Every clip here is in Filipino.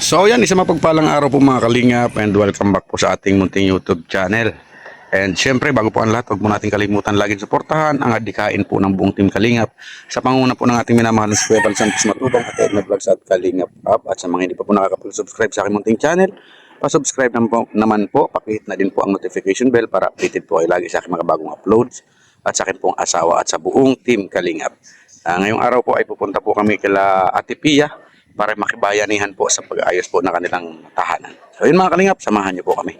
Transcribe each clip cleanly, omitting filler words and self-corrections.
So yan, isang mapagpalang araw po mga kalingap and welcome back po sa ating munting YouTube channel. And syempre bago po ang lahat, huwag mo natin kalimutan laging suportahan ang adikain po ng buong team Kalingap sa pangunguna po ng ating minamahal na si Kuya Bal Santos Matubang at Edna Vlogs at Kalingap Up. At sa mga hindi pa po nakakapag-subscribe sa aking munting channel, pa-subscribe naman po, pakihit na din po ang notification bell para updated po kayo lagi sa aking mga bagong uploads at sa akin pong asawa at sa buong team Kalingap. Ngayong araw po ay pupunta po kami kila Ate Pia para makibayanihan po sa pag-ayos po ng kanilang tahanan. So yun mga Kalingap, samahan niyo po kami.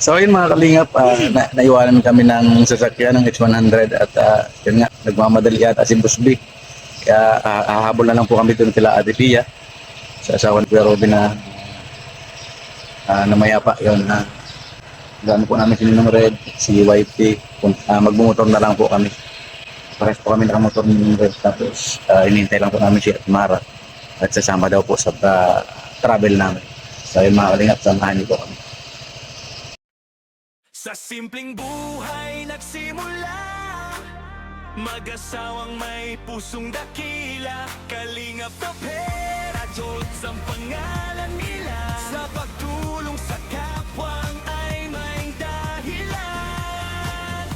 So yun mga Kalingap, naiwanan kami ng sasakyan ng H100 at yun nga, nagmamadali yata si Boss B. Kaya hahabol na lang po kami doon kila Ate Pia sa asawa ni Kuya Robin na namayapa yun. Gano'n po namin sininong Red, si YP, magbumotor na lang po kami. Pares po kami nakamotor ng Red tapos inintay lang po namin si Atmara at sasama daw po sa travel namin. So yun mga Kalingap, samahan niyo po kami. Sa simpleng buhay nagsimula, mag-asawang may pusong dakila, Kalingap na pera, Jots ang pangalan nila. Sa pagtulong sa kapwang ay may dahilan.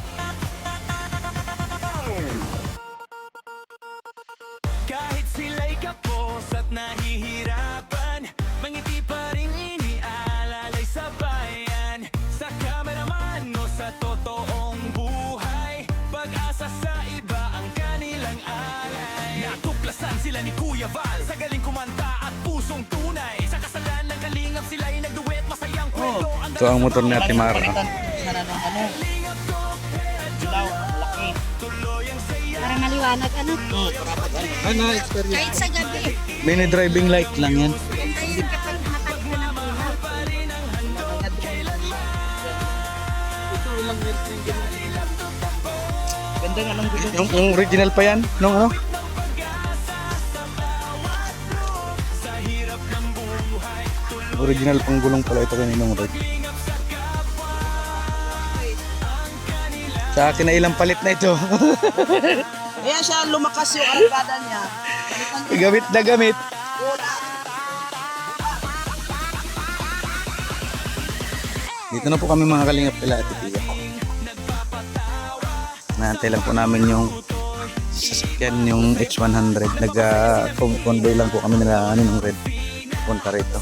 Kahit sila'y kapos at nahihirapan, mangiti pa rin inialalay sa bayan. Sa kameraman o sa totoong buhay, pag-asa sa iba ang kanilang alay. Natuklasan sila ni Kuya Val sa galing kumanta at pusong tunay. Sa kasalan ng Kalingap sila'y nagduet, masayang kwento. Ito ang motor ni Ate Mara. Sana ng dilaw, laki. Para maliwanag, ano? Experience. Kahit sa gabi. Mini driving light lang yan. Ganda yun kapag matag na ng ilaw. Ito lang yung ganda nga ng gulo. Yung original pa yan? Nung ano? Original pang gulong pala ito kaninong Red. Sa akin na ilang palit na ito. Kaya siya lumakas yung arangkada niya. Gamit na gamit. Dito na po kami mga Kalingap kila Ate Pia. Naantay lang po namin yung sasakyan, yung H100. Nag-convoy lang po kami nila ng Red. Punta rito.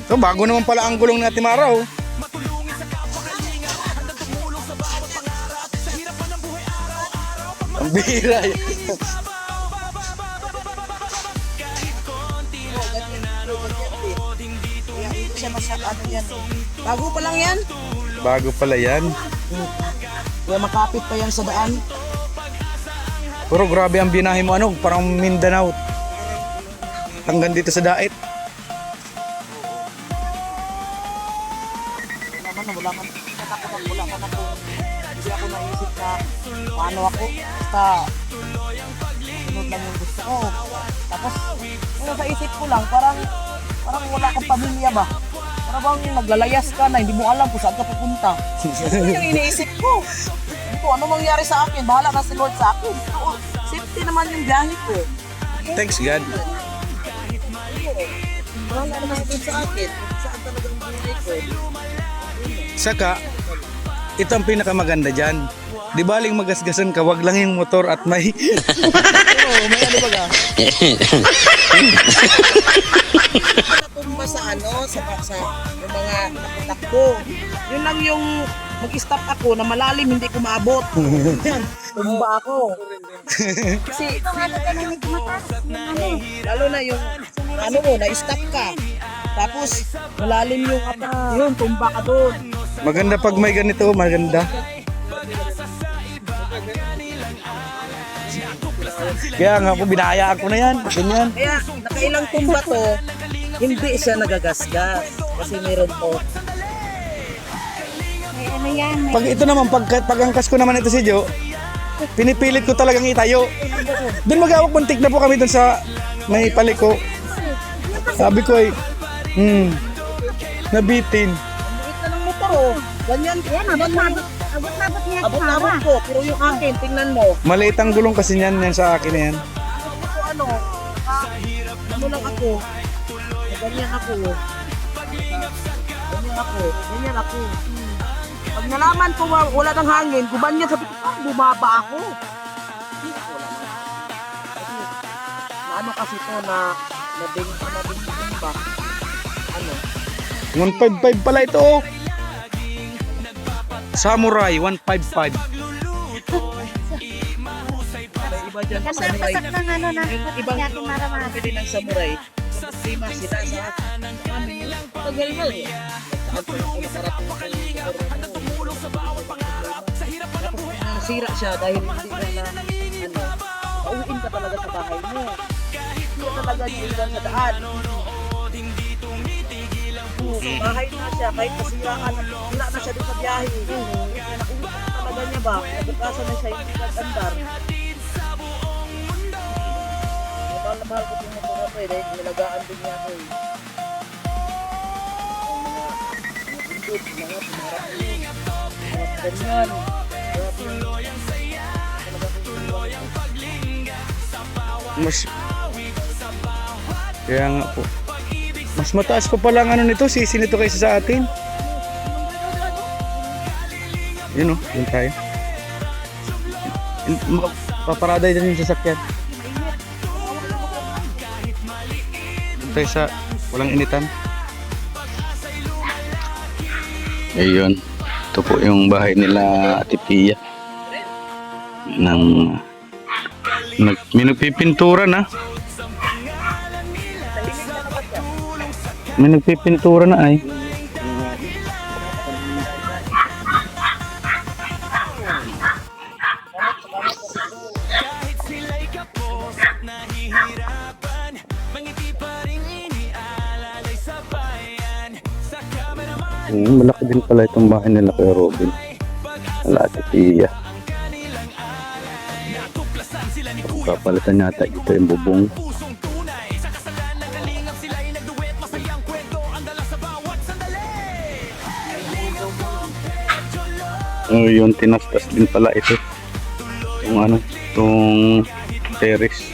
So bago naman pala ang gulong ni Ate Mara, oh. Ang bihira yan. Hindi siya ano yan. Bago pa lang yan. Bago pala yan. Kaya makapit pa yan sa daan. Pero grabe ang binahe mo, ano, parang Mindanao. Hanggang dito sa Daet. Wala ka na po. Hindi ako naisip na paano ako. Basta sunod lang yung gusto ko. Tapos ano sa isip ko lang, parang wala kang pamilya ba? Parang bang naglalayas ka na, hindi mo alam kung saan ka pupunta. Ano yung iniisip ko? Hindi ko, ano mangyari sa akin? Bahala na si Lord sa akin. Oo, safety naman yung biyahe ko. Thanks God. Bahala naman ito sa akin. Saan talaga ang buhay ko? Saka, ito ang pinakamaganda dyan. Di baling magasgasan ka, wag lang yung motor at may... Oo, may ano ba ka? Natumba sa yung mga takbo. Yun lang yung mag-stop ako na malalim, hindi ko maabot. Yan, tumba ako. Kasi, lalo na yung, ano mo, na-stop ka. Tapos, malalim yung yun, tumba ka doon. Maganda pag may ganito, maganda. Kaya nga po, binayaan ko na yan. Ganyan. Kaya, nakailang tumba to, hindi siya nagagasgas. Kasi meron to. May ano yan, may Pag ito naman, pag angkas ko naman ito si Jo, Pinipilit ko talagang itayo. Doon mag-awak muntik na po kami doon sa may paliko. Sabi ko ay, nabitin. Ang liit na ng motor oh. Ganyan. Yan, abot-abot niya sa Abot-abot ko, pero yung akin, tingnan mo. Maliit ang gulong kasi yan sa akin na yan. Ito ano, ano lang ako. Ganyan ako. Ganyan ako. Pag nalaman ko wala ng hangin, gumanyan sabi ko, bumaba ako. Ano kasi to na nabing ba? Ano? 155 pala ito. Oh. Samurai 155. May iba dyan sa samurai. Kasak ng ano na. Ibang Natin marama. pwede ng samurai. Lima sila sa amin. Tagal mo eh. Saan ko yung masarap yung nasira siya dahil hindi ka na ano, pauwiin ka talaga sa bahay mo. Hindi ka talaga iiwan sa daan. Bahay na siya, kahit nasira ka na, wala na siya doon sa biyahe. Nauwi na talaga niya ba? Nabukasan na siya, hindi nag-andar. Mahal na mahal ko yung motor na to eh, dahil nilagaan din niya ako eh. Ang mga bundot, mga ganyan. Kaya nga po. Mas mataas pa pala ang ano nito, sisi nito kaysa sa atin. Yun o, yun tayo. Paparaday din yung sasakyan. Yun tayo sa walang initan. Ayun. Ito po yung bahay nila Ate Pia. May nagpipintura na. May nagpipintura na ay. Kahit sila'y kapos at nahihirapan, mangiti pa rin iniaalalay sa bayan. Sa cameraman Malaki din pala itong bahay nila kay Robin. Wala Ate Pia. Kapalitan yata ito yung bubong. pusong tunay, sa kasalan ng kalingap sila'y nagduet. Masayang kwento ang dala sa bawat sandali. Oh, yun, tinastas din pala ito. Yung ano, itong terrace.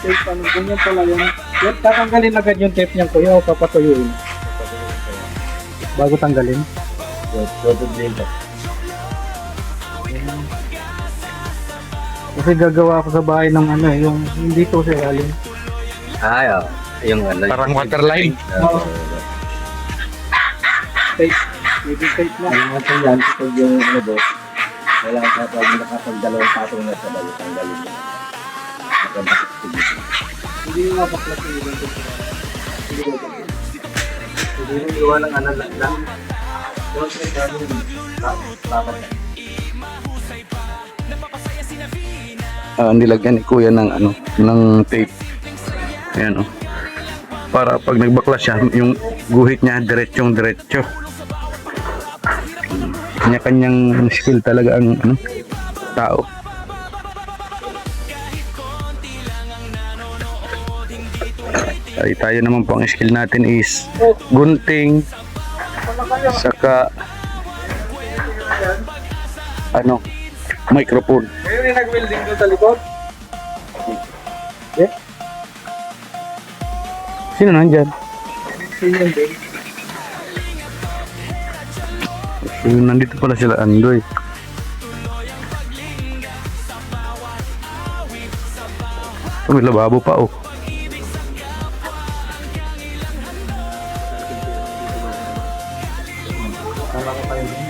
Tape ano, ganyan pala yun. Yan, tatanggalin agad yung tape niyan kuya o papatuyuin. Bago tanggalin. Kasi gagawa ako sa bahay ng ano eh, yung hindi to sa ilalim. Ay, oh. Yung ano. Parang waterline. Tape. Maybe tape na. Yung ano yan, kapag yung ano do, kailangan ka pag nakapagdalawang patong na sa balo, tanggalin mo. Hindi yung mapaklas yung ibang tape. Hindi yung gawa ng ano lang. Yung tape namin, dapat. Nilagyan ni Kuya ng ano, ng tape. Ayan oh. Para pag nagbaklas siya, yung guhit niya diretsong diretso. Kanya-kanyang skill talaga ang ano, tao. Ay, tayo naman po ang skill natin is gunting, saka ano, microphone. Ngayon yung nag-welding doon sa likod. Sino nandyan? Sino din? So, nandito pala sila Andoy. May lababo pa oh. Kala ko tayo din.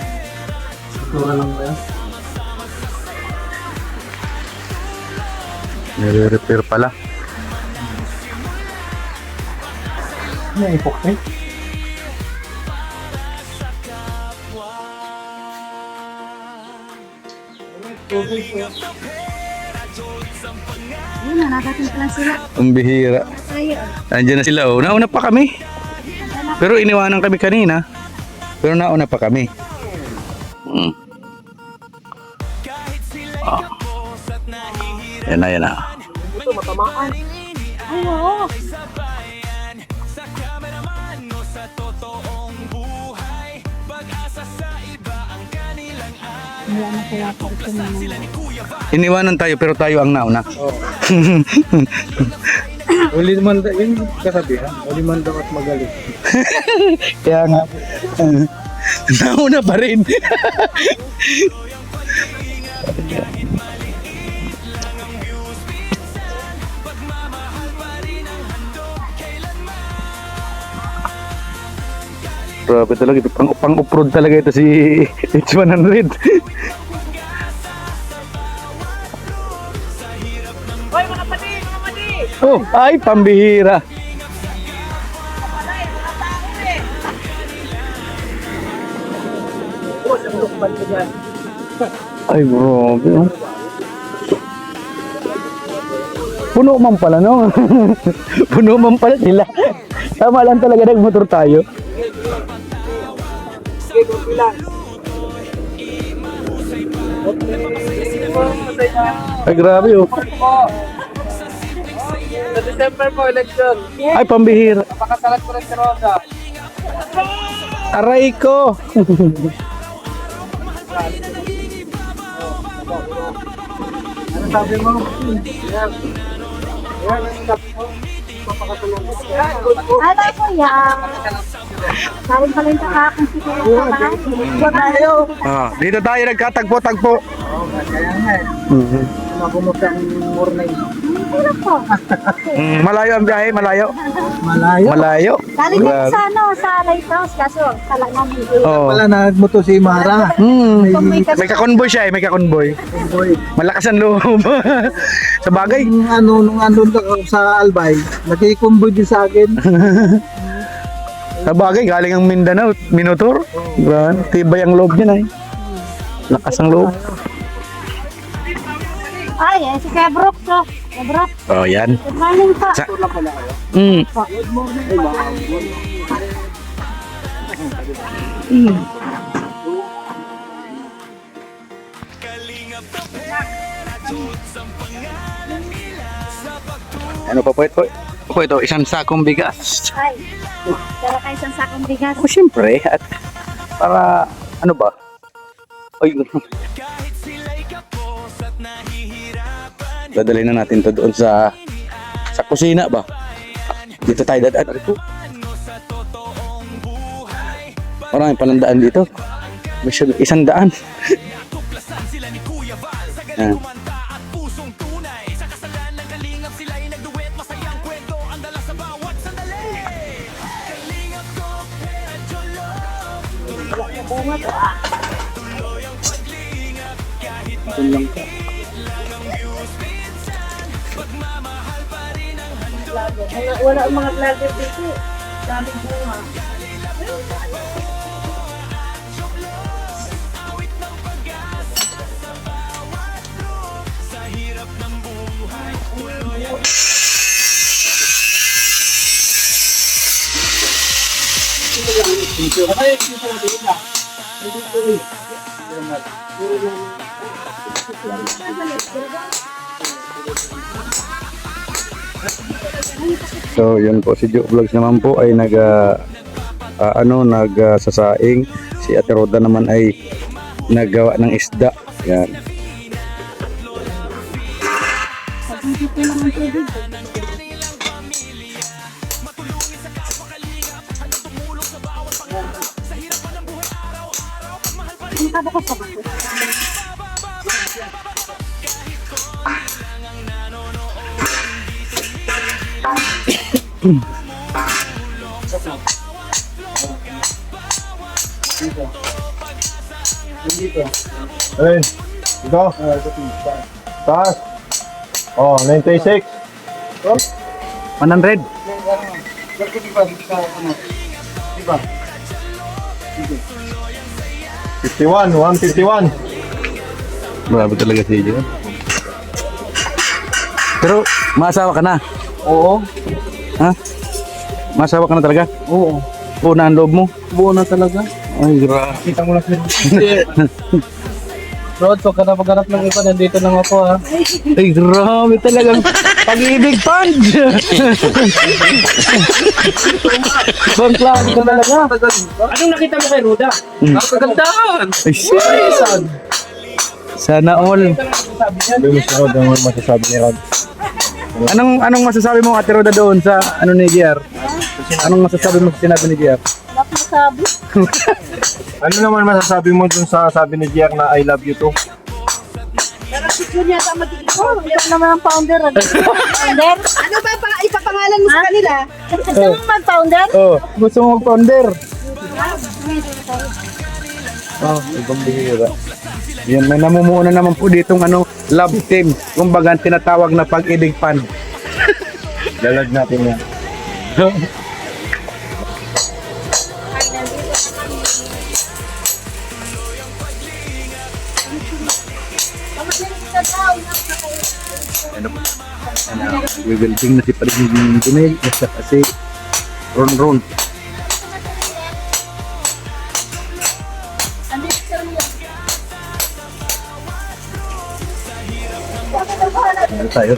Siguro lang ba yan? Nire-repair pala. May ipok eh. Yun, nakakating pa lang sila. Ang bihira. Tayo. Andiyan na sila oh. Nauna pa kami. Pero iniwanan kami kanina. Pero nauna pa kami. Oh. Yan na, yan na. Ito, matamaan. Ay, oo. Sa kameraman o sa totoong buhay, pag-asa sa iba ang kanilang Wala na kaya pa ito naman. Iniwanan tayo pero tayo ang nauna. Uli man, yung kasabihan, uli man daw at magaling. Kaya nga. Nauna pa rin. Grabe talaga ito. Pang-off-road talaga ito si H100. Hoy, mga pati! Mga pati! Oh, ay pambihira. Kapalay, mga tao eh! Oh, sa lukban ko dyan. Ay, grabe. Oh. Puno man pala, no? Puno man pala sila. Tama lang talaga nagmotor tayo. Okay, kung bilang. Ay, grabe oh. Sa December po, election. Ay, pambihira. Napakasalat ko rin si Rosa. Aray ko. Ano sabi mo? Yan. Yan, ang sabi mo. Papakatulong ko. Yan, good po. Ano ko yan? Sabi pala yung kakakong si Kuya Kaman. Ba tayo? Ah, dito tayo nagkatagpo-tagpo. Kaya nga eh. Makumusta ang morning. Ano po? Malayo ang biyahe, malayo. Malayo. Malayo. Galing din Grabe. sa ano, sa lighthouse. Kaso, kala namin. Oh. Wala nagmoto si Mara. Kung may May kakonboy siya eh, may kakonboy. Boy. Malakas ang loob. Sa bagay. Nung andun ako sa Albay, nakikumboy din sa akin. Sa bagay, galing ang Mindanao, Minotor. Grabe, tibay ang loob niya eh. Lakas ang loob. Ay, si Kuya Brooke to. Kuya Brooke, Oh, yan. good morning po. Sa, Wala pala kayo. mm, ano pa po ito? Po ito, isang sakong bigas. Ay, dala kayo isang sakong bigas. O siyempre, at para, ano ba? Ay, kahit sila'y kapos at nahihirapan. dadalhin na natin to doon sa kusina ba? Dito tayo dadaan. Ano sa totoong buhay, Maraming palandaan dito. Mission, 100. tuklasan sila ni Kuya Val sa Ah. galing kumanta at pusong tunay. Sa kasalan ng kalingap sila'y nagduet, masayang kwento ang dala sa bawat sandali. Kalingap ko, pera jolo, tuloy ang paglingap kahit maliit lang ang views minsan. Pagmamahal pa rin ang handog. Wala ang mga vlogger dito. Daming bunga. Awit ng pag-asa sa bawat room. Sa hirap ng buhay, tuloy ang So, yun po si Joe Vlogs naman po ay nagsasaing. Si Ate Roda naman ay naggawa ng isda. Yan. Dito lang ang tubig. Ang kabukas sa bato. Ayun. Ito. Taas. Oh, 926. 100. Diba? 51. 151. Grabe talaga si Joe. Pero, maasawa ka na. Oo. Ha? Maasawa ka na talaga? Oo. Una ang loob mo? Buo na talaga. Ay, grabe. Kita mo na sila. Rod, pag maghanap ng iba, nandito lang ako ha. Ay, grabe talagang pag-ibig punch! Bang klase ka talaga. Anong nakita mo kay Ruda? Kagandahan! Ay, serious! Sana all. Anong masasabi mo, Ate Roda, doon sa ano ni JR? Anong masasabi mo sa sinabi ni JR? Ano naman masasabi mo dun sa sabi ni Jer na I love you too? Pero si Julia tama dito. Ito naman ang founder. Founder? Ano ba ipapangalan mo sa kanila? Gusto mo mag-founder? Oh, gusto mo mag-founder? Oh, ibang bihira. Yan, may namumuuna naman po ditong love team. Kumbaga ang tinatawag na pag-ibig fan. Lalag natin yan. Gagaling na si Paring Tunay kasi Ron. Ano tayo?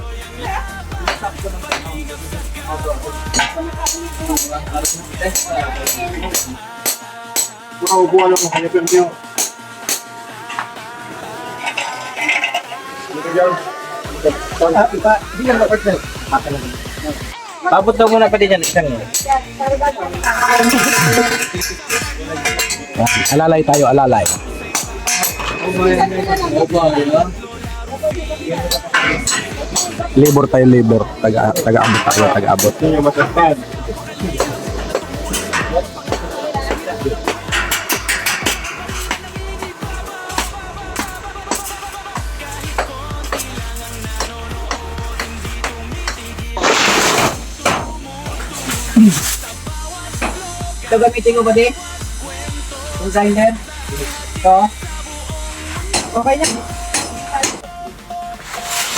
Buwan lang hanap yung Babot daw muna pati dyan, isang Alalay tayo, alalay. Labor tayo, labor. Taga-abot tayo, taga-abot. yung masasad. Ito gamitin ko ba di? Designer? Ito? Okay na.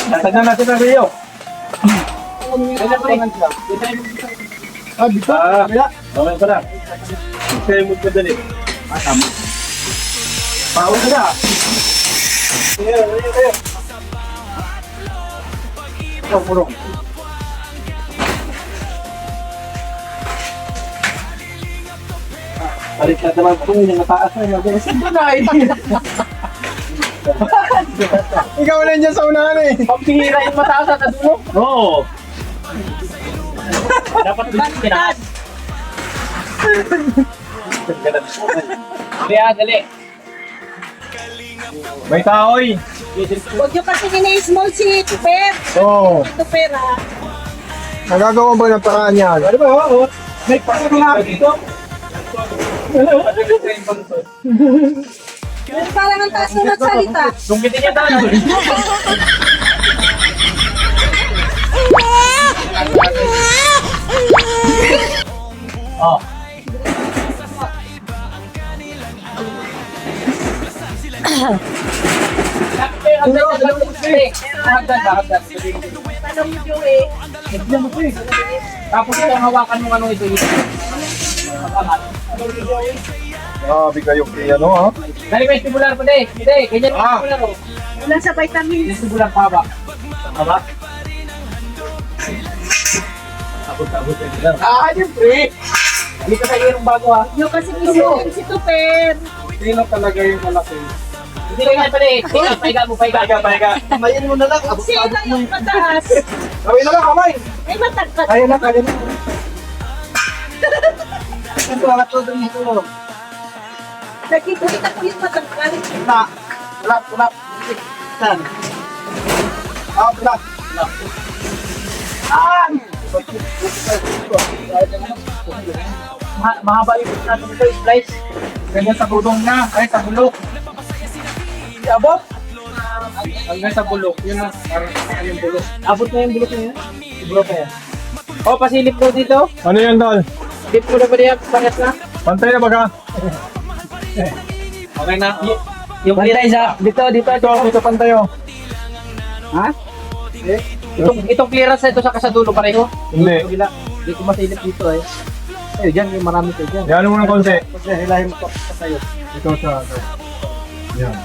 Nasagnan natin ang Rio. Dito? Okay pa na. Kaya mo pa dali. Tama. Pawag ka na. Kayo. Purong. Balik na naman po yung mataas na yung Ikaw na dyan sa unahan eh. Pampihira yung mataas at dulo. Oo. Dapat tinaas. Kaya, dali. May kahoy. Huwag nyo kasi nina-small si Tuper. Oo. Tuper ha. Nagagawa ba ng paraan yan? Ano ba? Oo. May pangalaman dito. Parang ang taas na magsalita. Sungkitin niya tayo. Oh. Tapos ito ang hawakan mo ano ito. Grabe kayo kaya no ha? Dali may stimular pa din. Hindi, ganyan yung stimular oh. Wala sa vitamin. May stimular pa ba? Haba? Abot-abot yung stimular. Siyempre! Dito sa iyo bago ha. Yung kasi mismo si Tuper. Sino talaga yung malaki? Hindi lang yan pala eh. Paiga mo, paiga. Kamayin mo na lang. Sino yung mataas? Kawin na lang kamay. Ay matagkat. Kaya na. Ito ang ito doon ito. Nakikita ko yung matagkat. Tulap. Saan? Tulap. Mahaba yung natin ito, splice. Ganyan sa bulong na, ay sa bulok. Abot? Hanggang sa bulok, yun na, parang yung bulok. Abot na yung bulok na yun? Bulok na yan. O, pasilip mo dito. Ano yan, Dol? Silip mo na ba niya, pangat na? Pantay na ba ka? Okay na. Yung pantay sa, dito. Ito pantay oh. Ha? Itong clearance na ito sa kasadulo pareho. Hindi. Hindi ko masilip dito eh. Ayun, dyan, yung marami ko dyan. Yan mo ng konti. Kasi hilahin mo pa sa'yo. Ito sa. Yan.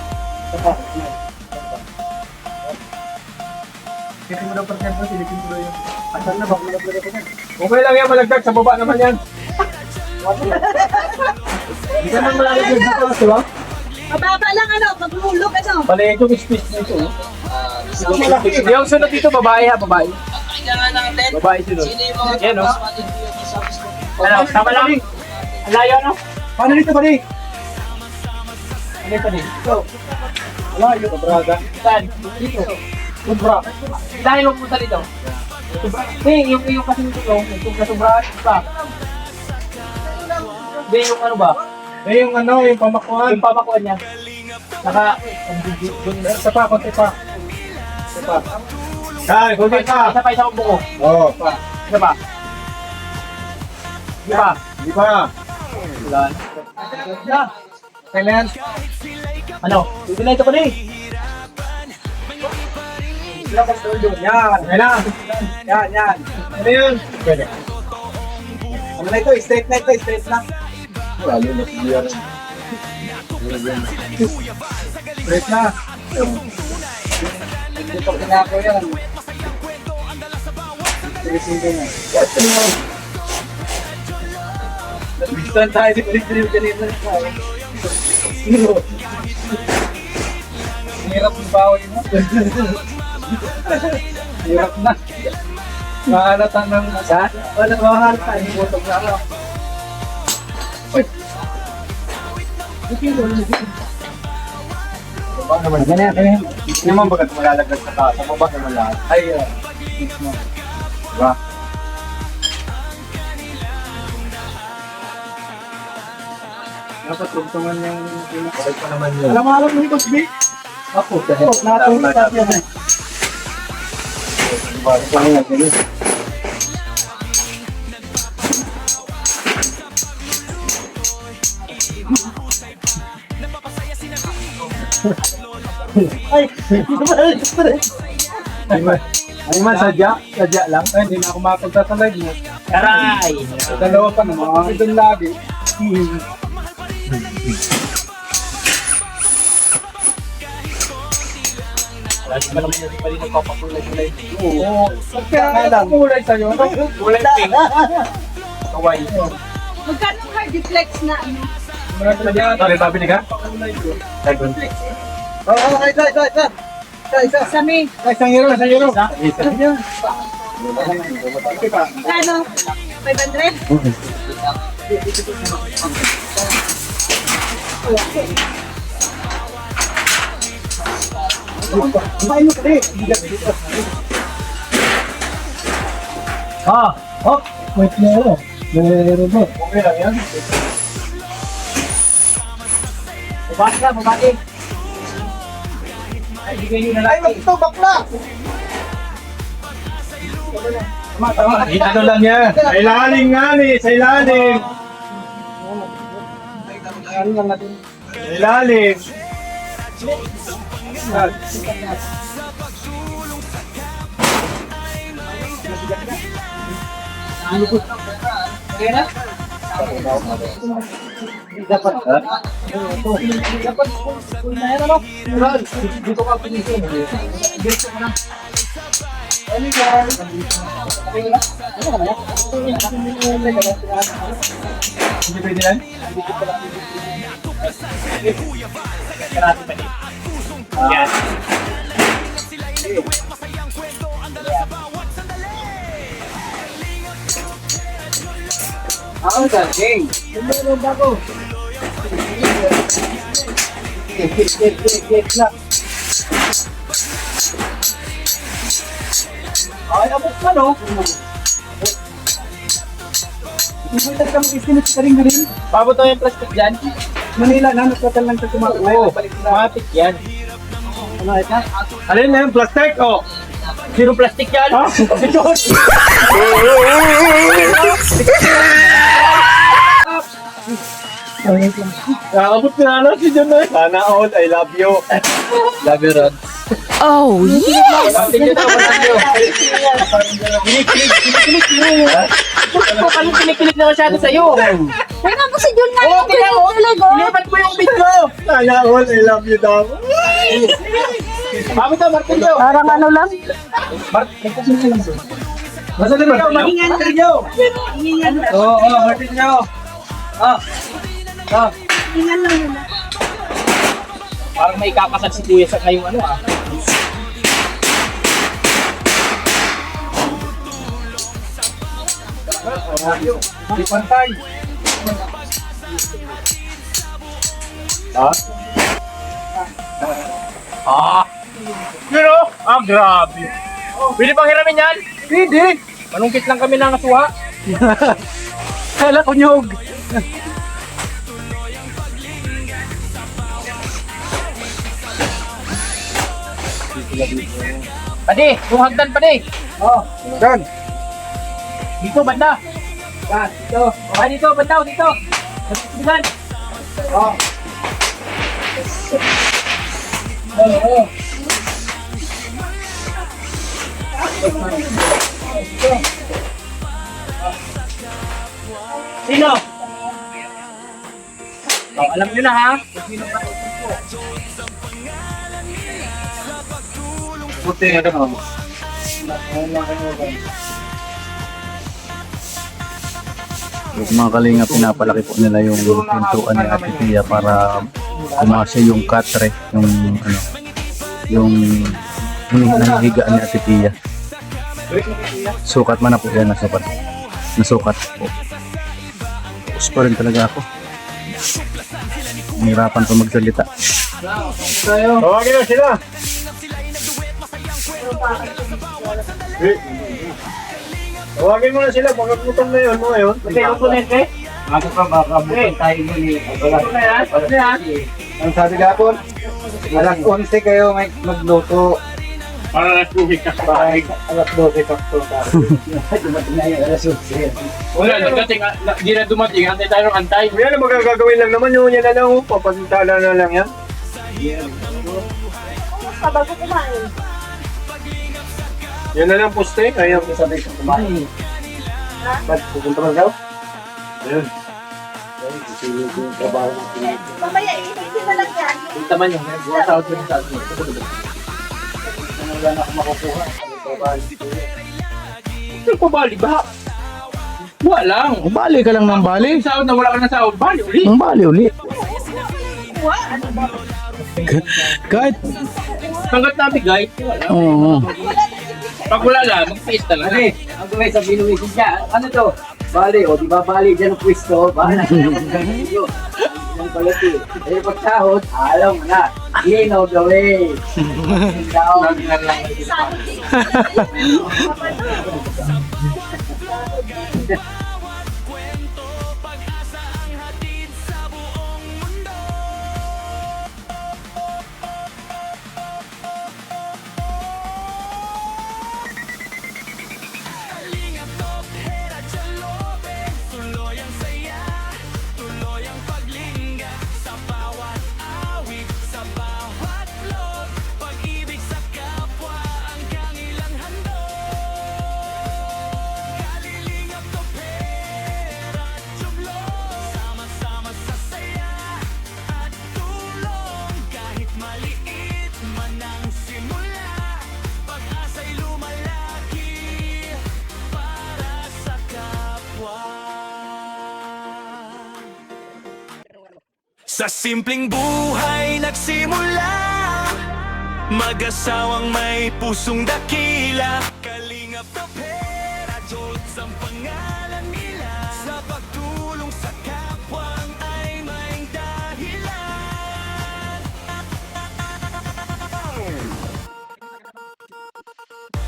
Silipin mo daw partner ko, silipin mo daw yung... Asan na, baka malaglag ako yan. Okay lang yan, malagdag. Sa baba naman yan. Hindi ka naman malagdag dito, di ba? Mababa lang ano, maghulog ano. Bale, ito yung space nito. Yung sunod dito, babae ha, babae. Babae sunod. Yan o. Ano, tama lang. Ang layo, no? Paano dito, bali? Ano ito, bali? Ito. Layo, kabraga. Saan? Dito. Sobra. Dahil huwag punta dito. Yung kasi nito, yung kasobrahan pa. Hindi, yung ano ba? Yung ano, yung pamakuan. Yung pamakuan niya. Saka, isa pa, konti pa. Isa pa. Kaya, konti pa. Isa pa, isa pang buko. Oo. Isa pa. Isa pa. Isa pa. Ilan? Kailan? Ano? Bibila ito pa rin. Yan. Kailan? Yan. Ano yun? Pwede. Ano na ito? Straight na ito. Straight na. Lalo na siya rin. Straight na. Ito kinako yan. Bistan tayo di palit-palit kanina. Hirap ng bawal mo. Hirap na. Mahalatan ng asa. Wala mahalatan. Butog na ako. Baba naman. Ganyan. Hindi naman bagat malalagad sa taas. Sa baba naman lahat. Ay, diba? Dapat tugtungan yung pinakabay pa naman yun. Alam mo ni Coach B? Ako, natulog pa yan eh. Diba? Ito nga yan. Ay man, sadya lang. Ay, hindi na ako makapunta sa live mo. Aray! Dalawa pa naman. Ito lagi. Lagi pa naman yung pali nagpapakulay-kulay. Oo. Kaya lang. Kulay sa'yo. Kulay pink. Kawai. Magkano hard flex na ano? Sorry, sabi ni ka? Oo, isa. Sa may, Isang euro. magkano? 500? Kumain mo kasi. Wait na ako. Meron ba? Okay lang yan. Bumati. Ay, bigay nyo na lang. Ay, magtubak na! Ano lang yan? Sa ilalim nga ni, sa ilalim. Sa ilalim. Okay na? Dapat ha? Dapat kung na yan ano? Dito ka pinisip. Dito ka na. Ano yan? Hindi pwede yan? Karate pa din. Yan. Ang galing. Meron bago. Get lang. Ay, abot ka no? Hindi ka mag-estimate ka rin galing. Pabot na yung plastic dyan. Manila na, nagtatal lang sa tumakbo. Oo, matik yan. Ano ito? Alin na yung plastic? Oh. Zero plastic yan. Ah, ito. Nakabot na lang si John. Sana all, I love you. Love you, Rod. Oh, yes! Batin nyo to, batin nyo. Kinikilig na masyado sa'yo. Kaya nga po si Jun nga Oo, yung tingnan mo. talaga. Ilipat mo yung video. Sana all, I love you daw. Mami to, Martilyo. Parang ano lang. Martilyo, Martilyo. Oo, Martilyo. Parang may kakasal si Kuya sa ngayong ano ah. Di pantay. Pero, grabe. Pwede bang hiramin yan? Pwede. Manungkit lang kami ng asuha. Kala ko nyog. Padi, yung hagdan padi. Oh, Dan, dito banda. Yan, dito. Ah, dito, banda, dito. Dito. Oh. Oo. Sino? Oh, alam nyo na ha? puti na naman. Yung mga kalinga, pinapalaki po nila yung pintuan ni Ate Tia para kumasya yung katre, yung nahihiga ni Ate Tia. Sukat man na po yan, nasukat po. Tapos pa rin talaga ako. Nahirapan pa magsalita. Tawagin na sila. Tawagin mo na sila, pagkagutom na yun mo ngayon. Ako pa makabutin tayo mo ni Ang sabi kapon, alas 11 kayo magluto. para nagpuhig ka sa bahay. Alas 12 kakto. Dumating na yung alas 11. Wala, nagdating, di na dumating, antay tayo ng antay. Yan ang magagawin lang naman yun. Yan na lang, papasintala na lang yan. Bago kumain. Yan na lang poste, kaya sabay sa kumain. Ba't pupunta ba daw? Ayun. Mamaya, hindi na lang yan. Yung taman yung bukas out ko sa atin. Wala na ako makukuha. Ito ko bali ba? Wala lang. Bali ka lang ng bali. Sahod na wala ka na sahod, bali uli. Ang bali uli. Kahit, Hanggat namin guys, wala. oo. Pag wala lang, mag-face lang. Ang gawin sa binuwisin niya, ano to? Bali, o di ba bali dyan ang pwesto? Bahala ka na kung gano'n nyo. Ang palati. Eh, pagsahod, alam mo na. Lino, gawin. Lagi na lang. Sa simpleng buhay nagsimula, mag-asawang may pusong dakila. Kalingap na pera, Jolt ang pangalan nila. Sa pagtulong sa kapwang ay may dahilan.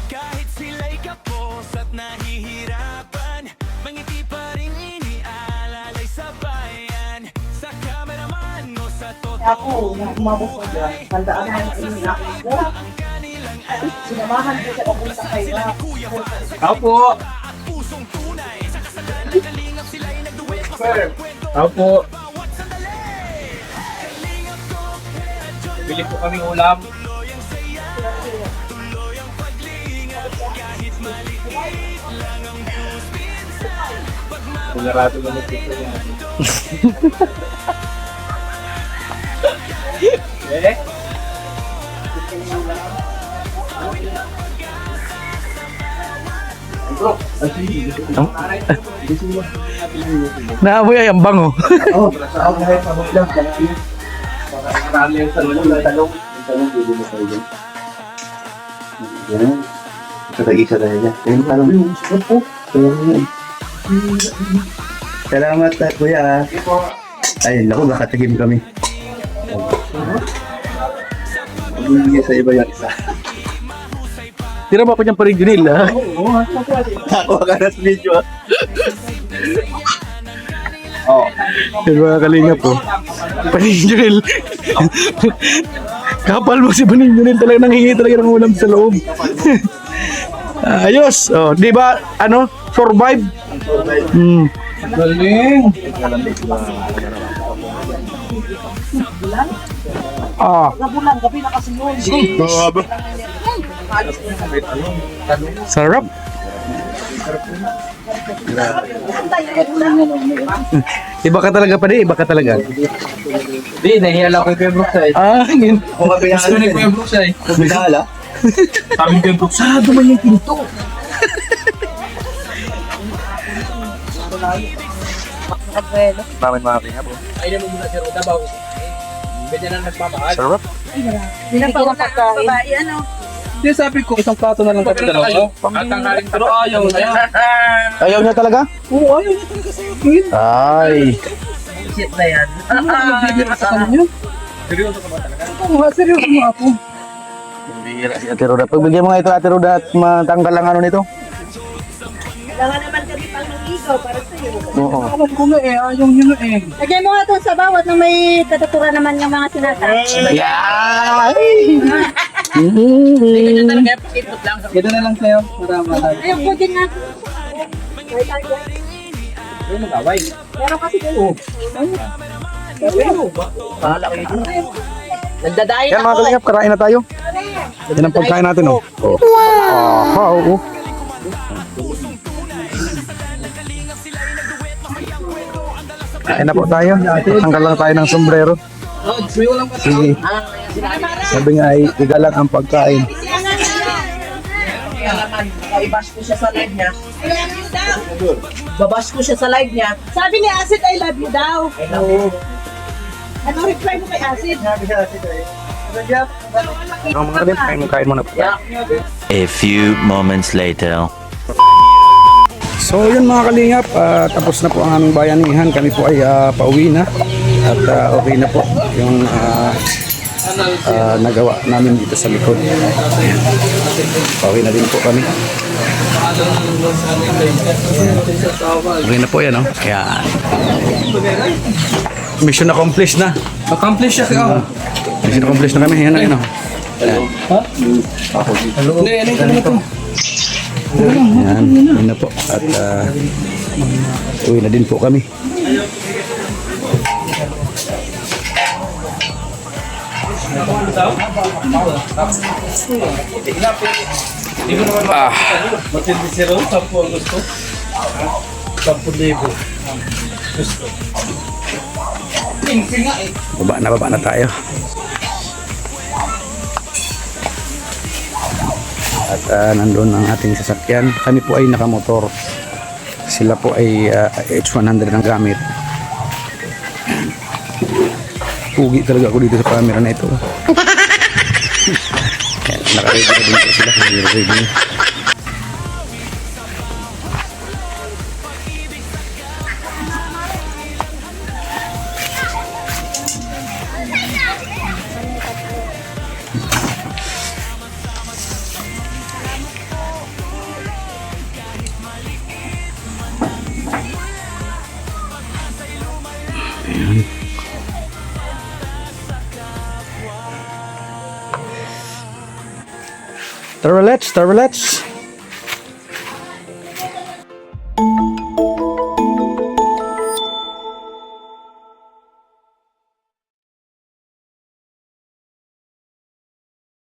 Kahit sila'y kapos at nahihirapan, mangiti pa rin inialalay sa bayan. Sa cameraman o sa Ako, nung umabot ko dyan, tandaan mo yung inak ko. Sinamahan ko siya papunta kay Rock. Ako po. Ako po. Bili po kaming ulam. Sigurado na nagtito yan. Eh? Naamoy ay ang bango. Oo, sa ako kahit pamuk lang. Marami yung talong. Talong, pwede mo kayo dyan. Yan. Isa na yan. Yung talong yung sarap po. Salamat kuya. Ay, naku, baka tigim kami. Bumigay sa iba yung isa. Tira mo pa niyang parinjunil, ha? Ako ka na sa video. Yung mga kalingap po. Parinjunil. Kapal mo si Parinjunil, talaga nanghingi talaga ng ulam sa loob. Ayos. Oh, di ba, ano, survive? Galing! Gabulan, gabi na kasi yun. Sarap. Iba ka talaga pa iba ka talaga. Di, nahiya lang ko yung Kuya Brooks ay. Yun. Gusto ni Kuya Brooks ay. Kumidala. Sabi ni Kuya Brooks, sarado man yung pinto. Namin mga kalingap. Ay, naman muna si Roda bago. Pwede na nagpapahal. Sarap. Pinapauna ang babae, ano? Hindi, sabi ko, isang plato na lang kami dalawa. At ang kaling pero ayaw na yan. Ayaw niya talaga? Oo, ayaw niya talaga sa'yo. Ay. Shit na yan. Bibira sa kanya. Seryoso ka ba talaga? Oo nga, seryoso mo ako. Bihira si Ate Roda. Pagbigyan mo nga ito Ate Roda at matanggal ang ano nito. Kailangan naman kami pang nag-igaw para sa'yo. Oo. Alam ko nga eh, ayaw niya nga eh. Lagyan mo nga ito sa bawat na may katuturan naman yung mga sinasabi. Yeah! Ito na lang sa'yo. Marami. Ayun po din nga. Ayun, mag-away. Meron kasi dito. Nagdadayo Yan mga kalingap, karain na tayo. Yan ang pagkain natin, oh. Oo. Kain na po tayo. Tanggal lang tayo ng sombrero. Sige. Sabi nga ay igalang ang pagkain. Kaya naman, i-bash ko siya sa live niya. Babash ko siya sa live niya. Sabi ni Acid, I love you daw. Ano reply mo kay Acid? Mga kalingap, kain muna po. A few moments later. So yun mga kalingap, tapos na po ang aming bayanihan. Kami po ay pauwi na. At okay na po yung nagawa namin dito sa likod. Ayan. Pauwi na din po kami. Okay na po yan, oh. Ayan. Mission accomplished na. Accomplish siya ka. Mission accomplished na kami. Ayan na yun, oh. Ayan. Hindi, ano ito? Ayan, yun na po. At uwi na din po kami. Matindi si Ron, 10 ang gusto. 10,000. Gusto. Baba na tayo. At nandun ang ating sasakyan. Kami po ay nakamotor. Sila po ay H100 ang gamit. Pugi talaga ako dito sa camera na ito. Naka-ready na din po sila. Ready. Tara, let's.